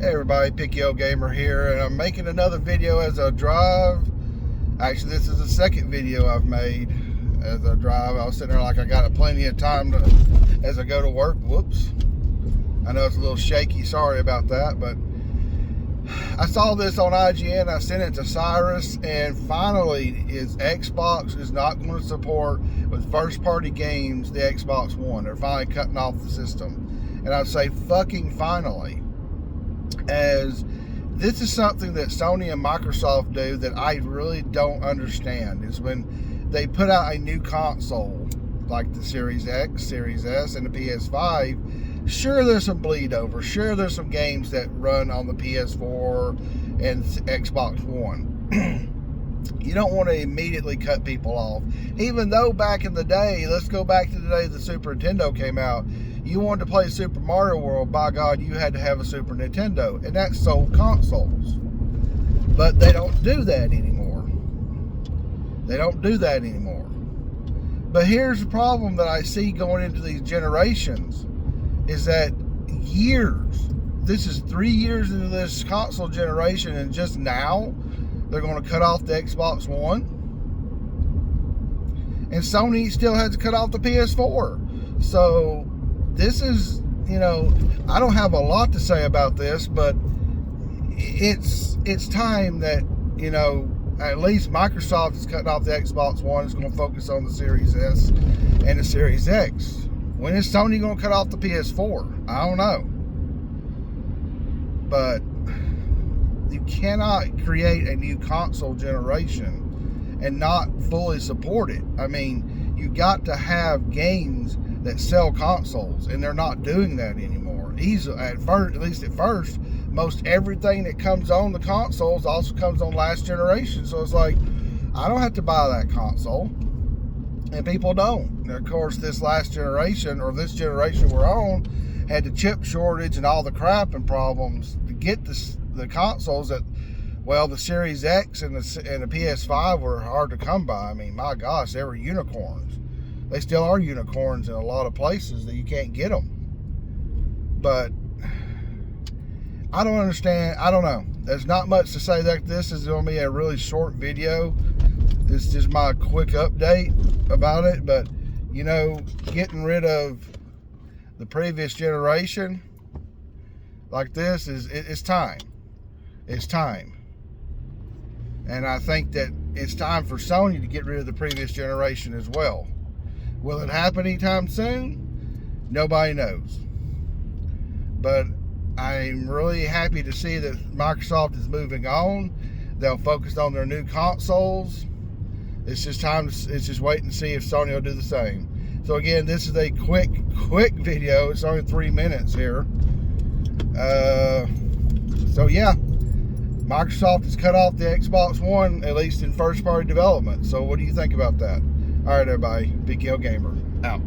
Hey everybody, Pickyo Gamer here, and I'm making another video as I drive. Actually, this is the second video I've made as I drive. I was sitting there like I got plenty of time as I go to work. Whoops. I know it's a little shaky, sorry about that, but I saw this on IGN. I sent it to Cyrus, and finally Xbox is not going to support with first-party games the Xbox One. They're finally cutting off the system. And I'd say fucking finally, as this is something that Sony and Microsoft do that I really don't understand, is when they put out a new console like the Series X, Series S, and the PS5, sure there's some bleed over, sure there's some games that run on the PS4 and Xbox One. You don't want to immediately cut people off, even though back in the day, let's go back to the day the Super Nintendo came out. You wanted to play Super Mario World, by God, you had to have a Super Nintendo, and that sold consoles. But they don't do that anymore. They don't do that anymore. But here's the problem that I see going into these generations, is that this is 3 years into this console generation, and just now, they're going to cut off the Xbox One. And Sony still has to cut off the PS4. So this is, I don't have a lot to say about this, but it's time that, at least Microsoft is cutting off the Xbox One. It's going to focus on the Series S and the Series X. When is Sony going to cut off the PS4? I don't know. But you cannot create a new console generation and not fully support it. I mean, you got to have games that sell consoles, and they're not doing that anymore. At least at first, most everything that comes on the consoles also comes on last generation. So it's like, I don't have to buy that console, and people don't. And of course, this last generation, or this generation we're on, had the chip shortage and all the crap and problems to get the consoles that, well, the Series X and the PS5 were hard to come by. I mean, my gosh, they were unicorns. They still are unicorns in a lot of places that you can't get them. But I don't understand. I don't know. There's not much to say. That this is going to be a really short video. This is just my quick update about it. But, getting rid of the previous generation like this it's time. It's time. And I think that it's time for Sony to get rid of the previous generation as well. Will it happen anytime soon? Nobody knows. But I'm really happy to see that Microsoft is moving on. They'll focus on their new consoles. It's just waiting to see if Sony will do the same. So again, this is a quick video. It's only 3 minutes here. So yeah, Microsoft has cut off the Xbox One, at least in first-party development. So what do you think about that? All right, everybody, Pickyo Gamer, out.